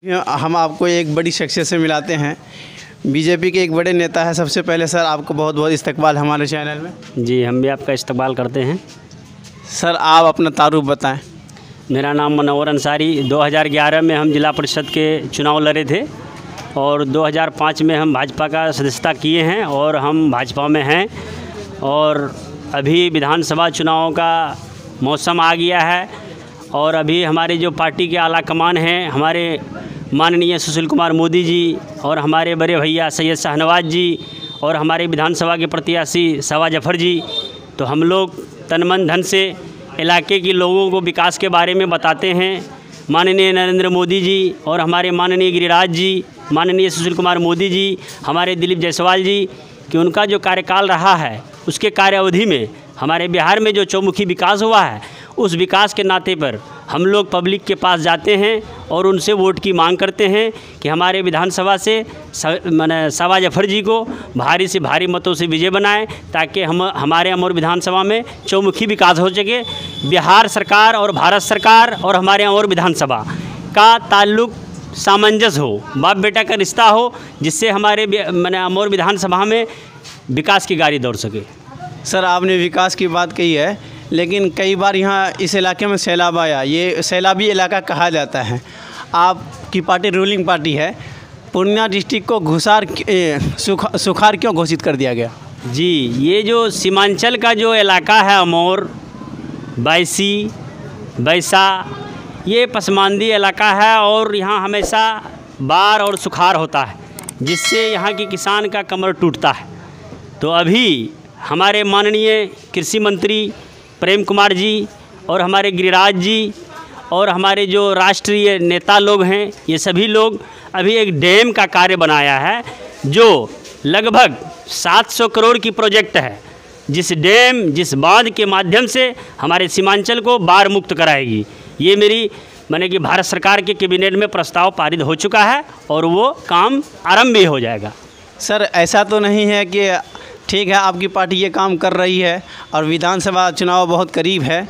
हम आपको एक बड़ी शख्सियत से मिलाते हैं। बीजेपी के एक बड़े नेता है। सबसे पहले सर आपको बहुत बहुत इस्तकबाल हमारे चैनल में। जी, हम भी आपका इस्तकबाल करते हैं। सर आप अपना तारुफ बताएं। मेरा नाम मुनव्वर अंसारी। 2011 में हम जिला परिषद के चुनाव लड़े थे और 2005 में हम भाजपा का सदस्यता किए हैं और हम भाजपा में हैं। और अभी विधानसभा चुनाव का मौसम आ गया है और अभी हमारे जो पार्टी के आला कमान हैं, हमारे माननीय सुशील कुमार मोदी जी और हमारे बड़े भैया सैयद शाहनवाज जी और हमारे विधानसभा के प्रत्याशी शहबाज जफर जी, तो हम लोग तन मन धन से इलाके के लोगों को विकास के बारे में बताते हैं। माननीय नरेंद्र मोदी जी और हमारे माननीय गिरिराज जी, माननीय सुशील कुमार मोदी जी, हमारे दिलीप जायसवाल जी कि उनका जो कार्यकाल रहा है उसके कार्य अवधि में हमारे बिहार में जो चौमुखी विकास हुआ है, उस विकास के नाते पर हम लोग पब्लिक के पास जाते हैं और उनसे वोट की मांग करते हैं कि हमारे विधानसभा से शहबाज जफर जी को भारी से भारी मतों से विजय बनाएं, ताकि हमारे अमर विधानसभा में चौमुखी विकास हो सके। बिहार सरकार और भारत सरकार और हमारे अमर विधानसभा का ताल्लुक सामंजस्य हो, बाप बेटा का रिश्ता हो, जिससे हमारे अमर विधानसभा में विकास की गाड़ी दौड़ सके। सर आपने विकास की बात कही है, लेकिन कई बार यहाँ इस इलाके में सैलाब आया। ये सैलाबी इलाका कहा जाता है। आपकी पार्टी रूलिंग पार्टी है। पूर्णिया डिस्ट्रिक्ट को सुखाड़ क्यों घोषित कर दिया गया? जी, ये जो सीमांचल का जो इलाका है, अमौर, बैसी, बैसा, ये पसमानदी इलाका है और यहाँ हमेशा बाढ़ और सुखाड़ होता है, जिससे यहाँ के किसान का कमर टूटता है। तो अभी हमारे माननीय कृषि मंत्री प्रेम कुमार जी और हमारे गिरिराज जी और हमारे जो राष्ट्रीय नेता लोग हैं, ये सभी लोग अभी एक डैम का कार्य बनाया है जो लगभग 700 करोड़ की प्रोजेक्ट है, जिस बांध के माध्यम से हमारे सीमांचल को बाढ़ मुक्त कराएगी। ये मेरी कि भारत सरकार के कैबिनेट में प्रस्ताव पारित हो चुका है और वो काम आरंभ भी हो जाएगा। सर ऐसा तो नहीं है कि ठीक है आपकी पार्टी ये काम कर रही है और विधानसभा चुनाव बहुत करीब है,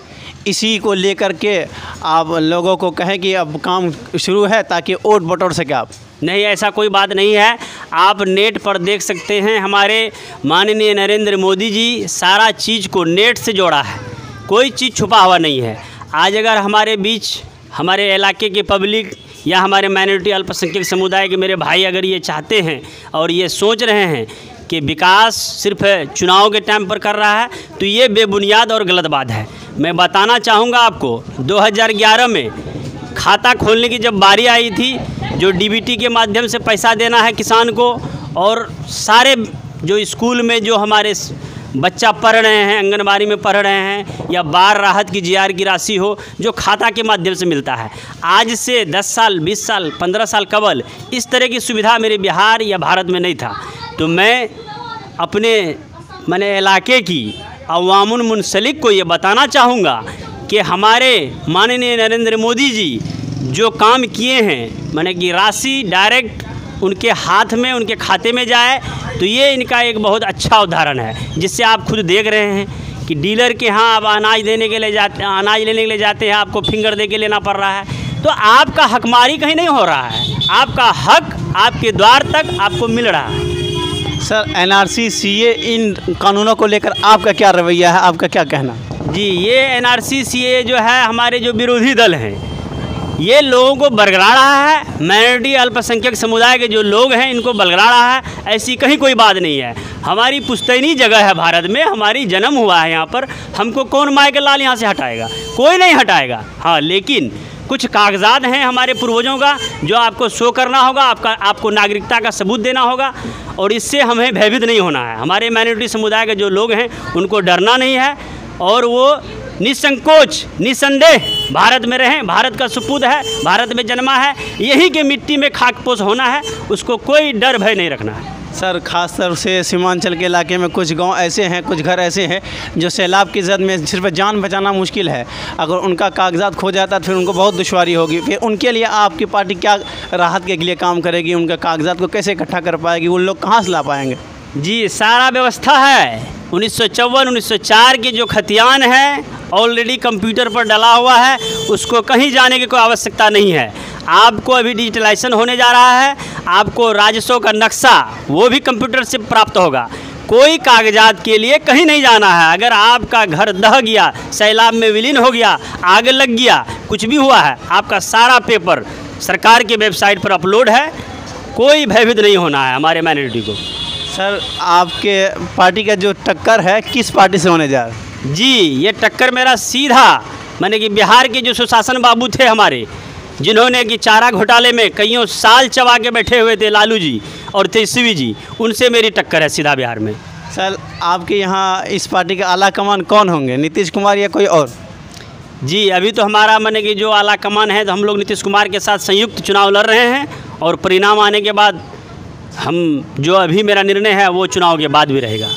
इसी को लेकर के आप लोगों को कहें कि अब काम शुरू है ताकि वोट बटोर सके आप? नहीं, ऐसा कोई बात नहीं है। आप नेट पर देख सकते हैं, हमारे माननीय नरेंद्र मोदी जी सारा चीज़ को नेट से जोड़ा है, कोई चीज़ छुपा हुआ नहीं है। आज अगर हमारे बीच हमारे इलाके के पब्लिक या हमारे माइनॉरिटी अल्पसंख्यक समुदाय के मेरे भाई अगर ये चाहते हैं और ये सोच रहे हैं कि विकास सिर्फ चुनाव के टाइम पर कर रहा है, तो ये बेबुनियाद और गलत बात है। मैं बताना चाहूँगा आपको, 2011 में खाता खोलने की जब बारी आई थी, जो डीबीटी के माध्यम से पैसा देना है किसान को, और सारे जो स्कूल में जो हमारे बच्चा पढ़ रहे हैं, आंगनबाड़ी में पढ़ रहे हैं, या बाढ़ राहत की जीआर की राशि हो, जो खाता के माध्यम से मिलता है। आज से 10 साल, 20 साल, 15 साल कबल इस तरह की सुविधा मेरे बिहार या भारत में नहीं था। तो मैं अपने इलाके की अवामुल मुंसलिक को ये बताना चाहूँगा कि हमारे माननीय नरेंद्र मोदी जी जो काम किए हैं, कि राशि डायरेक्ट उनके हाथ में, उनके खाते में जाए, तो ये इनका एक बहुत अच्छा उदाहरण है, जिससे आप खुद देख रहे हैं कि डीलर के यहाँ आप अनाज लेने के लिए जाते हैं, आपको फिंगर दे के लेना पड़ रहा है। तो आपका हकमारी कहीं नहीं हो रहा है, आपका हक आपके द्वार तक आपको मिल रहा है। सर एनआरसी, सीए, इन कानूनों को लेकर आपका क्या रवैया है, आपका क्या कहना? जी, ये एनआरसी, सीए जो है, हमारे जो विरोधी दल हैं, ये लोगों को बरगला रहा है। माइनॉरिटी अल्पसंख्यक समुदाय के जो लोग हैं, इनको बरगला रहा है। ऐसी कहीं कोई बात नहीं है। हमारी पुश्तैनी जगह है भारत में, हमारी जन्म हुआ है यहाँ पर, हमको कौन माय के लाल यहाँ से हटाएगा? कोई नहीं हटाएगा। हाँ, लेकिन कुछ कागजात हैं हमारे पूर्वजों का, जो आपको शो करना होगा, आपको नागरिकता का सबूत देना होगा, और इससे हमें भयभीत नहीं होना है। हमारे माइनॉरिटी समुदाय के जो लोग हैं, उनको डरना नहीं है और वो निसंकोच, निसंदेह भारत में रहें। भारत का सुपूत है, भारत में जन्मा है, यहीं के मिट्टी में खाकपोश होना है, उसको कोई डर भय नहीं रखना है। सर खास तौर से सीमांचल के इलाके में कुछ गांव ऐसे हैं, कुछ घर ऐसे हैं जो सैलाब की जद में सिर्फ जान बचाना मुश्किल है। अगर उनका कागजात खो जाता है तो फिर उनको बहुत दुश्वारी होगी। फिर उनके लिए आपकी पार्टी क्या राहत के लिए काम करेगी? उनका कागजात को कैसे इकट्ठा कर पाएगी? उन लोग कहाँ से ला पाएंगे? जी, सारा व्यवस्था है। 1954, 1904 के जो खतियान है ऑलरेडी कंप्यूटर पर डला हुआ है, उसको कहीं जाने की कोई आवश्यकता नहीं है। आपको अभी डिजिटलाइजेशन होने जा रहा है, आपको राजस्व का नक्शा वो भी कंप्यूटर से प्राप्त होगा। कोई कागजात के लिए कहीं नहीं जाना है। अगर आपका घर दह गया, सैलाब में विलीन हो गया, आग लग गया, कुछ भी हुआ है, आपका सारा पेपर सरकार के वेबसाइट पर अपलोड है। कोई भयभीत नहीं होना है हमारे माइनॉरिटी को। सर, आपके पार्टी का जो टक्कर है किस पार्टी से होने जा रहा है? जी, ये टक्कर मेरा सीधा, माने कि बिहार के जो सुशासन बाबू थे हमारे, जिन्होंने कि चारा घोटाले में कईयों साल चबा के बैठे हुए थे, लालू जी और तेजस्वी जी, उनसे मेरी टक्कर है सीधा बिहार में। सर, आपके यहाँ इस पार्टी के आला कमान कौन होंगे, नीतीश कुमार या कोई और? जी, अभी तो हमारा माने कि जो आला कमान है, तो हम लोग नीतीश कुमार के साथ संयुक्त चुनाव लड़ रहे हैं, और परिणाम आने के बाद हम जो अभी मेरा निर्णय है वो चुनाव के बाद भी रहेगा।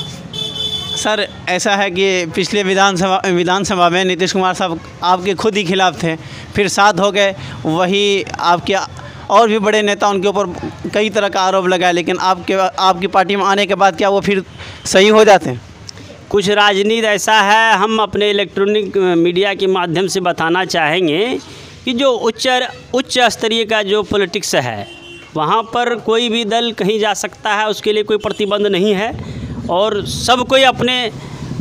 सर, ऐसा है कि पिछले विधानसभा में नीतीश कुमार साहब आपके खुद ही खिलाफ थे, फिर साथ हो गए, वही आपके और भी बड़े नेता उनके ऊपर कई तरह का आरोप लगाया, लेकिन आपकी पार्टी में आने के बाद क्या वो फिर सही हो जाते हैं? कुछ राजनीति ऐसा है, हम अपने इलेक्ट्रॉनिक मीडिया के माध्यम से बताना चाहेंगे कि जो उच्च स्तरीय का जो पॉलिटिक्स है, वहाँ पर कोई भी दल कहीं जा सकता है, उसके लिए कोई प्रतिबंध नहीं है, और सब कोई अपने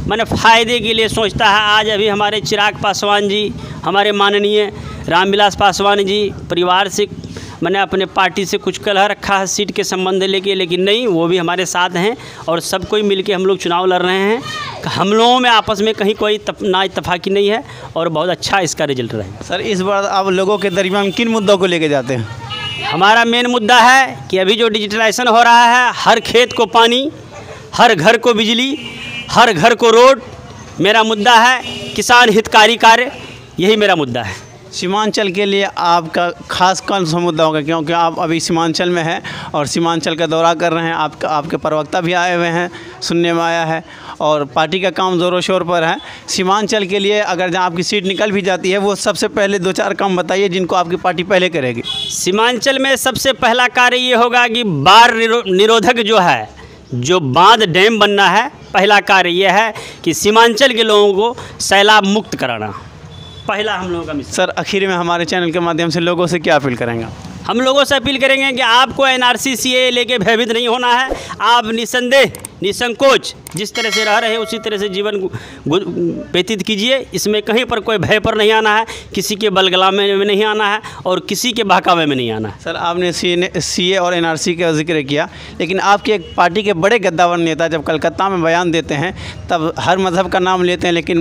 माने फ़ायदे के लिए सोचता है। आज अभी हमारे चिराग पासवान जी, हमारे माननीय रामविलास पासवान जी परिवार से मैंने अपने पार्टी से कुछ कलह रखा है सीट के संबंध लेके, लेकिन नहीं, वो भी हमारे साथ हैं, और सब कोई मिलके हम लोग चुनाव लड़ रहे हैं। हम लोगों में आपस में कहीं कोई ना इत्तेफाकी नहीं है, और बहुत अच्छा इसका रिजल्ट रहेगा। सर, इस बार आप लोगों के दरमियान किन मुद्दों को लेके जाते हैं? हमारा मेन मुद्दा है कि अभी जो डिजिटलाइजेशन हो रहा है, हर खेत को पानी, हर घर को बिजली, हर घर को रोड। मेरा मुद्दा है किसान हितकारी कार्य, यही मेरा मुद्दा है। सीमांचल के लिए आपका खास कौन सा मुद्दा होगा, क्योंकि आप अभी सीमांचल में हैं और सीमांचल का दौरा कर रहे हैं, आपके प्रवक्ता भी आए हुए हैं, सुनने में आया है, और पार्टी का काम ज़ोरों शोर पर है। सीमांचल के लिए अगर जहाँ आपकी सीट निकल भी जाती है, वो सबसे पहले 2-4 काम बताइए जिनको आपकी पार्टी पहले करेगी। सीमांचल में सबसे पहला कार्य ये होगा कि बाढ़ निरोधक जो है, जो बांध डैम बनना है, पहला कार्य यह है कि सीमांचल के लोगों को सैलाब मुक्त कराना, पहला हम लोगों का मिशन। सर, आखिर में हमारे चैनल के माध्यम से लोगों से क्या अपील करेंगे? हम लोगों से अपील करेंगे कि आपको NRC CAA लेके भयभीत नहीं होना है। आप निसंदेह निसंकोच जिस तरह से रह रहे हैं उसी तरह से जीवन व्यतीत कीजिए। इसमें कहीं पर कोई भय पर नहीं आना है, किसी के बलगलामे में नहीं आना है, और किसी के बहकावे में नहीं आना है। सर, आपने CA और NRC का जिक्र किया, लेकिन आपके एक पार्टी के बड़े गद्दावर नेता जब कलकत्ता में बयान देते हैं तब हर मज़हब का नाम लेते हैं, लेकिन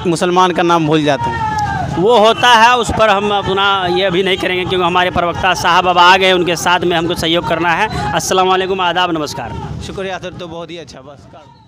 मुसलमान का नाम भूल जाते हैं। वो होता है, उस पर हम अपना ये अभी नहीं करेंगे, क्योंकि हमारे प्रवक्ता साहब अब आ गए, उनके साथ में हमको सहयोग करना है। अस्सलाम वालेकुम, आदाब, नमस्कार। शुक्रिया सर, तो बहुत ही अच्छा, बस।